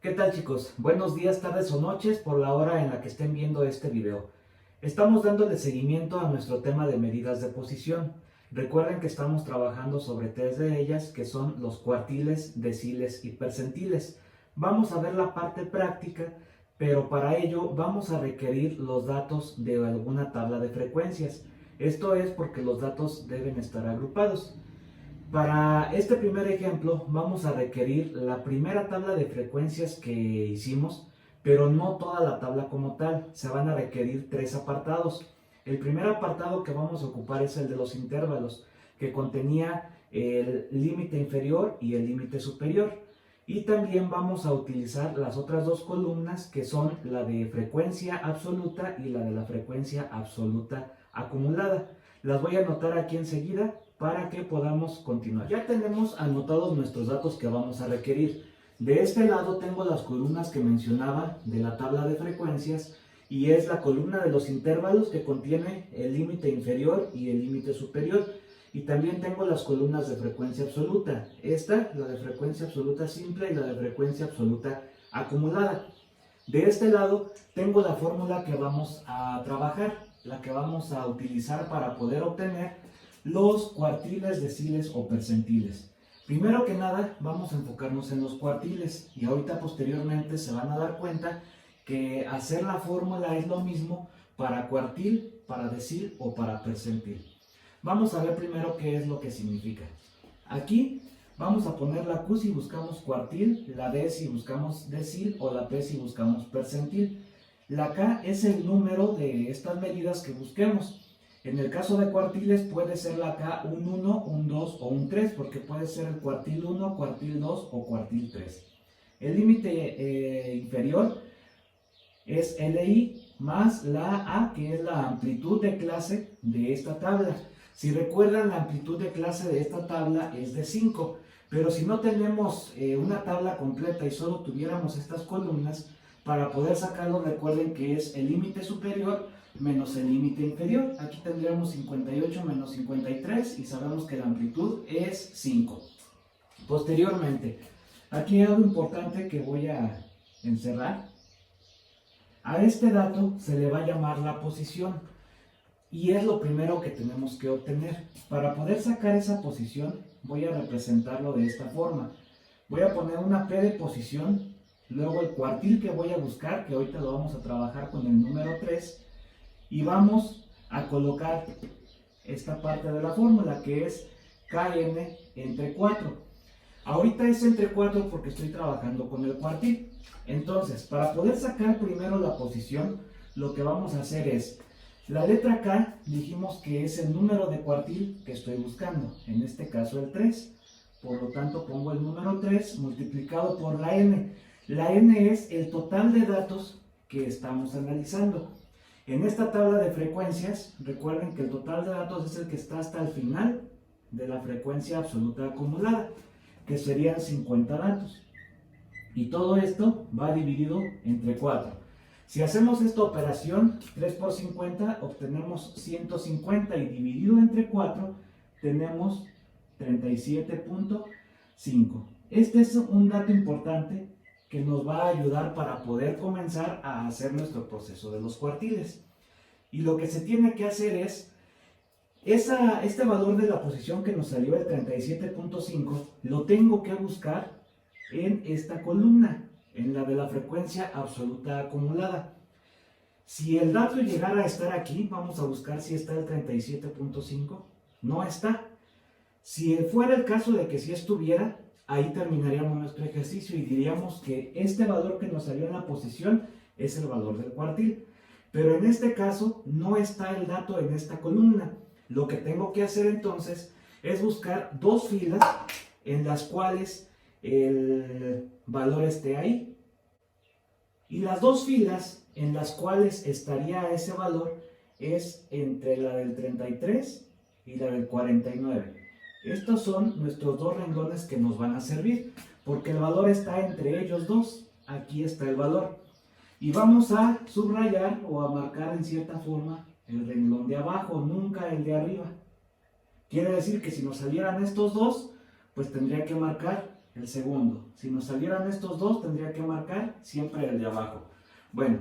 ¿Qué tal, chicos? Buenos días, tardes o noches por la hora en la que estén viendo este video. Estamos dándole seguimiento a nuestro tema de medidas de posición. Recuerden que estamos trabajando sobre tres de ellas, que son los cuartiles, deciles y percentiles. Vamos a ver la parte práctica, pero para ello vamos a requerir los datos de alguna tabla de frecuencias. Esto es porque los datos deben estar agrupados. Para este primer ejemplo vamos a requerir la primera tabla de frecuencias que hicimos, pero no toda la tabla como tal. Se van a requerir tres apartados. El primer apartado que vamos a ocupar es el de los intervalos, que contenía el límite inferior y el límite superior. Y también vamos a utilizar las otras dos columnas, que son la de frecuencia absoluta y la de la frecuencia absoluta acumulada. Las voy a anotar aquí enseguida para que podamos continuar. Ya tenemos anotados nuestros datos que vamos a requerir. De este lado tengo las columnas que mencionaba de la tabla de frecuencias, y es la columna de los intervalos, que contiene el límite inferior y el límite superior. Y también tengo las columnas de frecuencia absoluta. Esta, la de frecuencia absoluta simple, y la de frecuencia absoluta acumulada. De este lado tengo la fórmula que vamos a trabajar, la que vamos a utilizar para poder obtener los cuartiles, deciles o percentiles. Primero que nada vamos a enfocarnos en los cuartiles, y ahorita posteriormente se van a dar cuenta que hacer la fórmula es lo mismo para cuartil, para decil o para percentil. Vamos a ver primero qué es lo que significa. Aquí vamos a poner la Q si buscamos cuartil, la D si buscamos decil o la P si buscamos percentil. La K es el número de estas medidas que busquemos. En el caso de cuartiles puede ser la K un 1, un 2 o un 3, porque puede ser el cuartil 1, cuartil 2 o cuartil 3. El límite inferior es LI más la A, que es la amplitud de clase de esta tabla. Si recuerdan, la amplitud de clase de esta tabla es de 5, pero si no tenemos una tabla completa y solo tuviéramos estas columnas, para poder sacarlo recuerden que es el límite superior menos el límite inferior. Aquí tendríamos 58 menos 53 y sabemos que la amplitud es 5. Posteriormente, aquí hay algo importante que voy a encerrar. A este dato se le va a llamar la posición, y es lo primero que tenemos que obtener. Para poder sacar esa posición voy a representarlo de esta forma. Voy a poner una P de posición, luego el cuartil que voy a buscar, que ahorita lo vamos a trabajar con el número 3, y vamos a colocar esta parte de la fórmula, que es Kn entre 4. Ahorita es entre 4 porque estoy trabajando con el cuartil. Entonces, para poder sacar primero la posición, lo que vamos a hacer es, la letra K dijimos que es el número de cuartil que estoy buscando, en este caso el 3. Por lo tanto pongo el número 3 multiplicado por la N. La N es el total de datos que estamos analizando. En esta tabla de frecuencias, recuerden que el total de datos es el que está hasta el final de la frecuencia absoluta acumulada, que serían 50 datos. Y todo esto va dividido entre 4. Si hacemos esta operación, 3 por 50, obtenemos 150, y dividido entre 4 tenemos 37.5. Este es un dato importante que nos va a ayudar para poder comenzar a hacer nuestro proceso de los cuartiles. Y lo que se tiene que hacer es, este valor de la posición que nos salió, el 37.5, lo tengo que buscar en esta columna, en la de la frecuencia absoluta acumulada. Si el dato llegara a estar aquí, vamos a buscar si está el 37.5. No está. Si fuera el caso de que sí estuviera, ahí terminaríamos nuestro ejercicio y diríamos que este valor que nos salió en la posición es el valor del cuartil. Pero en este caso no está el dato en esta columna. Lo que tengo que hacer entonces es buscar dos filas en las cuales el valor esté ahí. Y las dos filas en las cuales estaría ese valor es entre la del 33 y la del 49. Estos son nuestros dos renglones que nos van a servir, porque el valor está entre ellos dos. Aquí está el valor. Y vamos a subrayar o a marcar en cierta forma el renglón de abajo, nunca el de arriba. Quiere decir que si nos salieran estos dos, pues tendría que marcar el segundo. Si nos salieran estos dos, tendría que marcar siempre el de abajo. Bueno,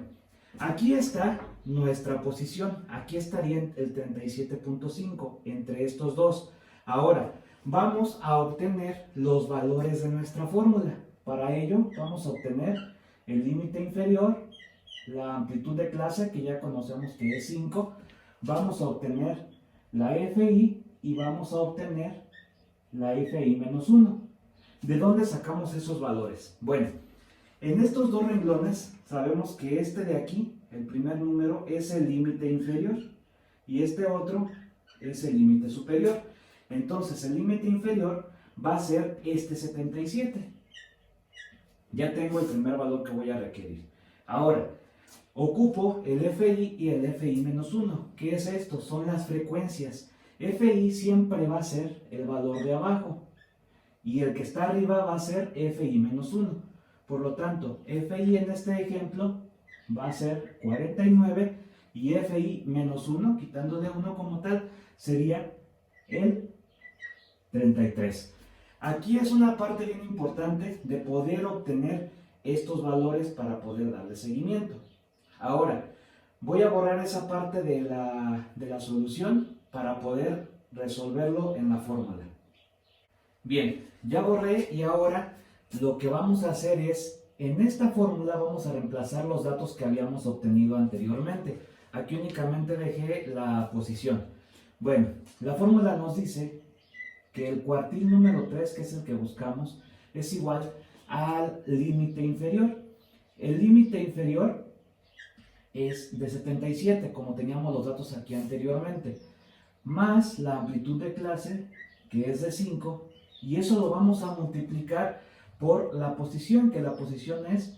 aquí está nuestra posición. Aquí estaría el 37.5 entre estos dos. Ahora, vamos a obtener los valores de nuestra fórmula. Para ello, vamos a obtener el límite inferior, la amplitud de clase, que ya conocemos que es 5. Vamos a obtener la FI y vamos a obtener la FI menos 1. ¿De dónde sacamos esos valores? Bueno, en estos dos renglones sabemos que este de aquí, el primer número, es el límite inferior y este otro es el límite superior. Entonces el límite inferior va a ser este 77. Ya tengo el primer valor que voy a requerir. Ahora, ocupo el FI y el FI menos 1. ¿Qué es esto? Son las frecuencias. FI siempre va a ser el valor de abajo y el que está arriba va a ser FI menos 1. Por lo tanto, FI en este ejemplo va a ser 49 y FI menos 1, quitándole 1 como tal, sería el 33. Aquí es una parte bien importante de poder obtener estos valores para poder darle seguimiento. Ahora, voy a borrar esa parte de la solución para poder resolverlo en la fórmula. Bien, ya borré y ahora lo que vamos a hacer es, en esta fórmula vamos a reemplazar los datos que habíamos obtenido anteriormente. Aquí únicamente dejé la posición. Bueno, la fórmula nos dice que el cuartil número 3, que es el que buscamos, es igual al límite inferior. El límite inferior es de 77, como teníamos los datos aquí anteriormente, más la amplitud de clase, que es de 5, y eso lo vamos a multiplicar por la posición, que la posición es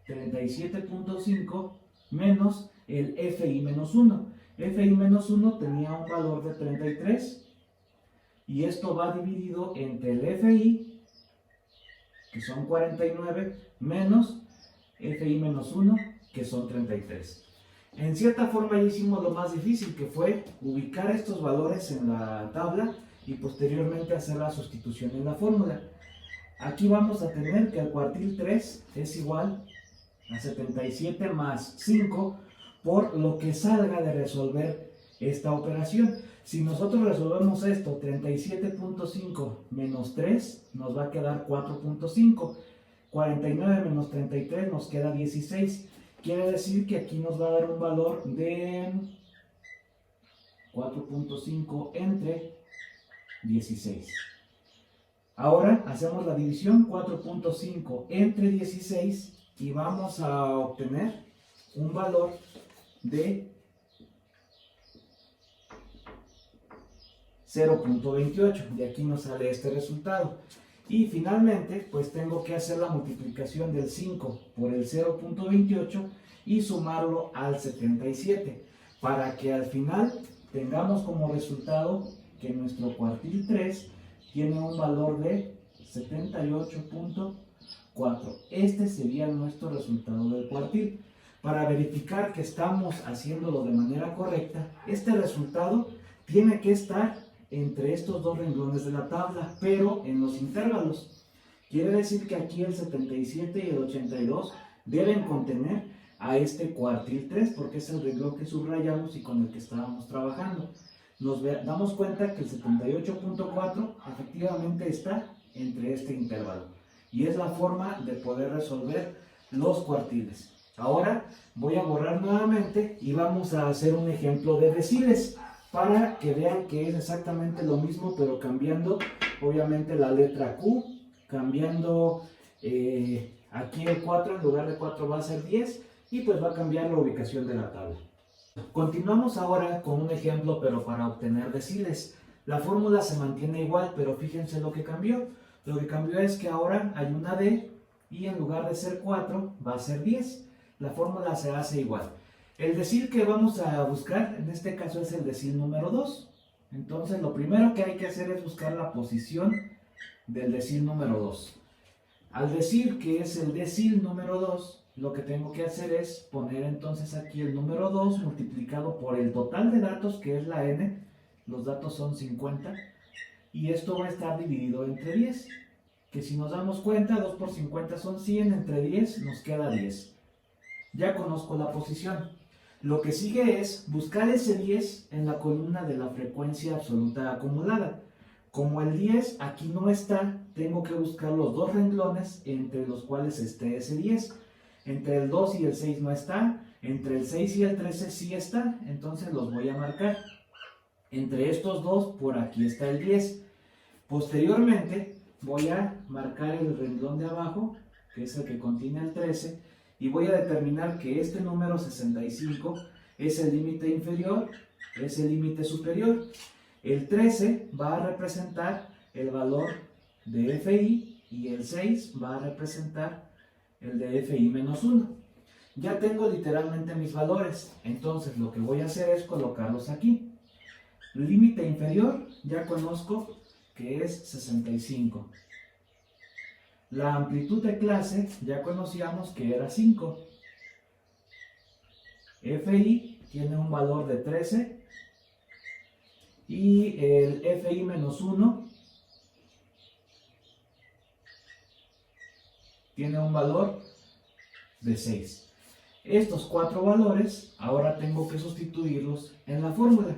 37.5 menos el FI menos 1. FI menos 1 tenía un valor de 33, y esto va dividido entre el FI, que son 49, menos FI menos 1, que son 33. En cierta forma ya hicimos lo más difícil, que fue ubicar estos valores en la tabla y posteriormente hacer la sustitución en la fórmula. Aquí vamos a tener que el cuartil 3 es igual a 77 más 5 por lo que salga de resolver esta operación. Si nosotros resolvemos esto, 37.5 menos 3 nos va a quedar 4.5. 49 menos 33 nos queda 16. Quiere decir que aquí nos va a dar un valor de 4.5 entre 16. Ahora hacemos la división, 4.5 entre 16, y vamos a obtener un valor de 0.28. De aquí nos sale este resultado. Y finalmente, pues tengo que hacer la multiplicación del 5 por el 0.28 y sumarlo al 77, para que al final tengamos como resultado que nuestro cuartil 3 tiene un valor de 78.4. Este sería nuestro resultado del cuartil. Para verificar que estamos haciéndolo de manera correcta, este resultado tiene que estar entre estos dos renglones de la tabla, pero en los intervalos. Quiere decir que aquí el 77 y el 82 deben contener a este cuartil 3, porque es el renglón que subrayamos y con el que estábamos trabajando. Nos damos cuenta que el 78.4 efectivamente está entre este intervalo, y es la forma de poder resolver los cuartiles. Ahora voy a borrar nuevamente y vamos a hacer un ejemplo de deciles, para que vean que es exactamente lo mismo, pero cambiando obviamente la letra Q, cambiando aquí el 4, en lugar de 4 va a ser 10, y pues va a cambiar la ubicación de la tabla. Continuamos ahora con un ejemplo, pero para obtener deciles. La fórmula se mantiene igual, pero fíjense lo que cambió. Lo que cambió es que ahora hay una D, y en lugar de ser 4 va a ser 10. La fórmula se hace igual. El decil que vamos a buscar, en este caso, es el decil número 2. Entonces, lo primero que hay que hacer es buscar la posición del decil número 2. Al decir que es el decil número 2, lo que tengo que hacer es poner entonces aquí el número 2 multiplicado por el total de datos, que es la n. Los datos son 50. Y esto va a estar dividido entre 10, que si nos damos cuenta, 2 por 50 son 100, entre 10 nos queda 10. Ya conozco la posición. Lo que sigue es buscar ese 10 en la columna de la frecuencia absoluta acumulada. Como el 10 aquí no está, tengo que buscar los dos renglones entre los cuales esté ese 10. Entre el 2 y el 6 no está, entre el 6 y el 13 sí está, entonces los voy a marcar. Entre estos dos, por aquí está el 10. Posteriormente, voy a marcar el renglón de abajo, que es el que contiene el 13, y voy a determinar que este número 65 es el límite inferior, es el límite superior. El 13 va a representar el valor de FI y el 6 va a representar el de FI menos 1. Ya tengo literalmente mis valores, entonces lo que voy a hacer es colocarlos aquí. Límite inferior, ya conozco que es 65. La amplitud de clase, ya conocíamos que era 5. FI tiene un valor de 13 y el FI menos 1 tiene un valor de 6. Estos cuatro valores ahora tengo que sustituirlos en la fórmula.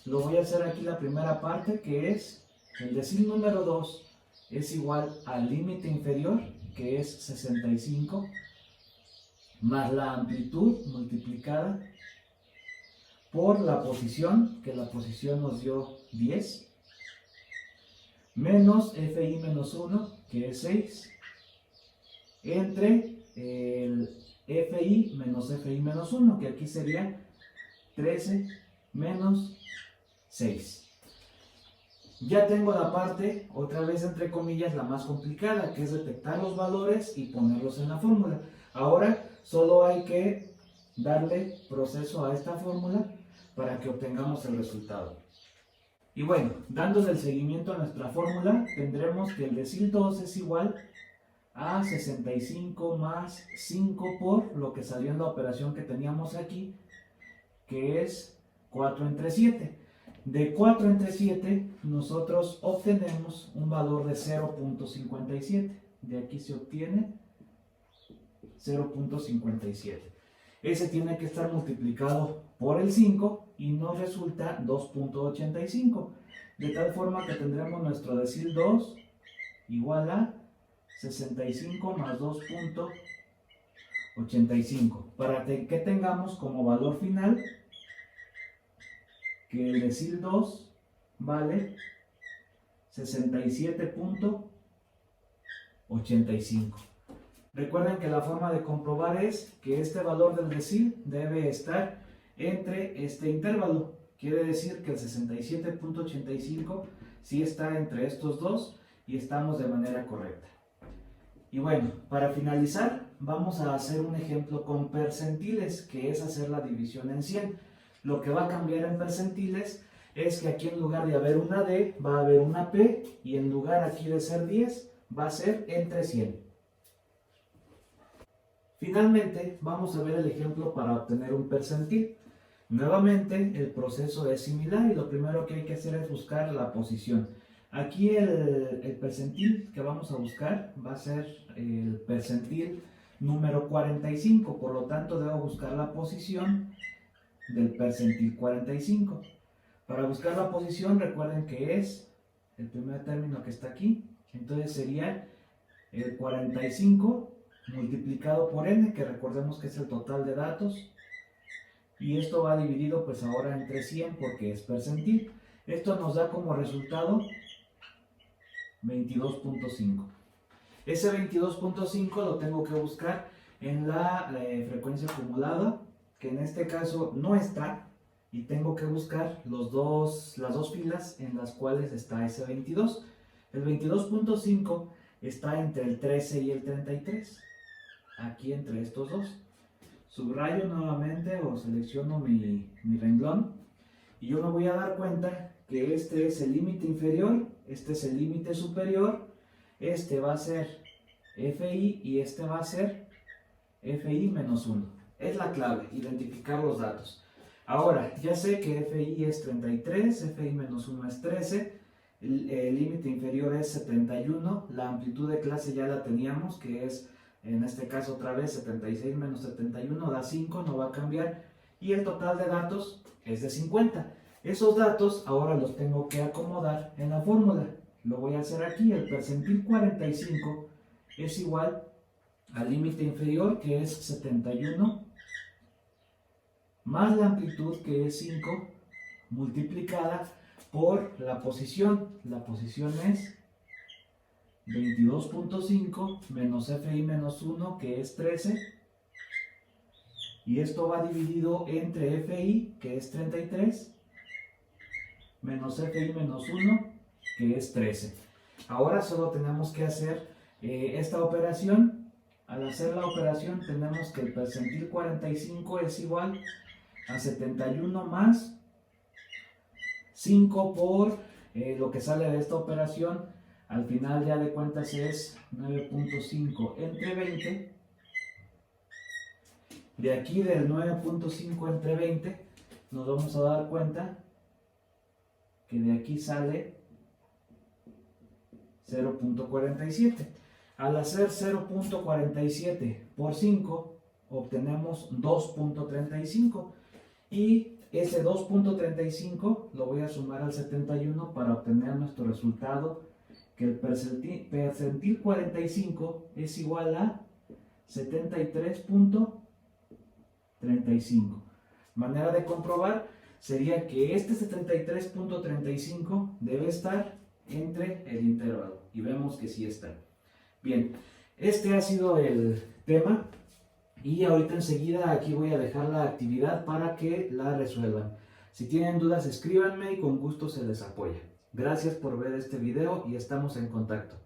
Lo voy a hacer aquí la primera parte, que es el decil número 2 es igual al límite inferior, que es 65, más la amplitud multiplicada por la posición, que la posición nos dio 10, menos FI menos 1, que es 6, entre el FI menos 1, que aquí sería 13 menos 6. Ya tengo la parte, otra vez entre comillas, la más complicada, que es detectar los valores y ponerlos en la fórmula. Ahora solo hay que darle proceso a esta fórmula para que obtengamos el resultado. Y bueno, dándole el seguimiento a nuestra fórmula, tendremos que el decil 2 es igual a 65 más 5 por lo que salió en la operación que teníamos aquí, que es 4 entre 7. De 4 entre 7 nosotros obtenemos un valor de 0.57. De aquí se obtiene 0.57. Ese tiene que estar multiplicado por el 5 y nos resulta 2.85. De tal forma que tendremos nuestro decil 2 igual a 65 más 2.85. Para que tengamos como valor final que el decil 2 vale 67.85. Recuerden que la forma de comprobar es que este valor del decil debe estar entre este intervalo. Quiere decir que el 67.85 sí está entre estos dos y estamos de manera correcta. Y bueno, para finalizar, vamos a hacer un ejemplo con percentiles, que es hacer la división en 100. Lo que va a cambiar en percentiles es que aquí en lugar de haber una D, va a haber una P, y en lugar aquí de ser 10, va a ser entre 100. Finalmente, vamos a ver el ejemplo para obtener un percentil. Nuevamente, el proceso es similar y lo primero que hay que hacer es buscar la posición. Aquí el percentil que vamos a buscar va a ser el percentil número 45, por lo tanto debo buscar la posición del percentil 45. Para buscar la posición, recuerden que es el primer término que está aquí, entonces sería el 45 multiplicado por n, que recordemos que es el total de datos, y esto va dividido pues ahora entre 100 porque es percentil. Esto nos da como resultado 22.5. Ese 22.5 lo tengo que buscar en la frecuencia acumulada, que en este caso no está, y tengo que buscar las dos filas en las cuales está ese 22. El 22.5 está entre el 13 y el 33, aquí entre estos dos. Subrayo nuevamente o selecciono mi renglón y yo me voy a dar cuenta que este es el límite inferior, este es el límite superior, este va a ser FI y este va a ser FI menos 1. Es la clave, identificar los datos. Ahora, ya sé que FI es 33, FI menos 1 es 13, El límite inferior es 71, la amplitud de clase ya la teníamos, que es en este caso otra vez 76 menos 71 da 5, no va a cambiar, y el total de datos es de 50. Esos datos ahora los tengo que acomodar en la fórmula. Lo voy a hacer aquí. El percentil 45 es igual al límite inferior, que es 71, más la amplitud, que es 5, multiplicada por la posición. La posición es 22.5 menos FI menos 1, que es 13. Y esto va dividido entre FI, que es 33, menos FI menos 1, que es 13. Ahora solo tenemos que hacer esta operación. Al hacer la operación tenemos que el percentil 45 es igual a 71 más 5 por lo que sale de esta operación. Al final ya de cuentas es 9.5 entre 20. De aquí del 9.5 entre 20 nos vamos a dar cuenta que de aquí sale 0.47. Al hacer 0.47 por 5 obtenemos 2.35, y ese 2.35 lo voy a sumar al 71 para obtener nuestro resultado, que el percentil 45 es igual a 73.35. Manera de comprobar sería que este 73.35 debe estar entre el intervalo, y vemos que sí está. Bien, este ha sido el tema, y ahorita enseguida aquí voy a dejar la actividad para que la resuelvan. Si tienen dudas, escríbanme y con gusto se les apoya. Gracias por ver este video y estamos en contacto.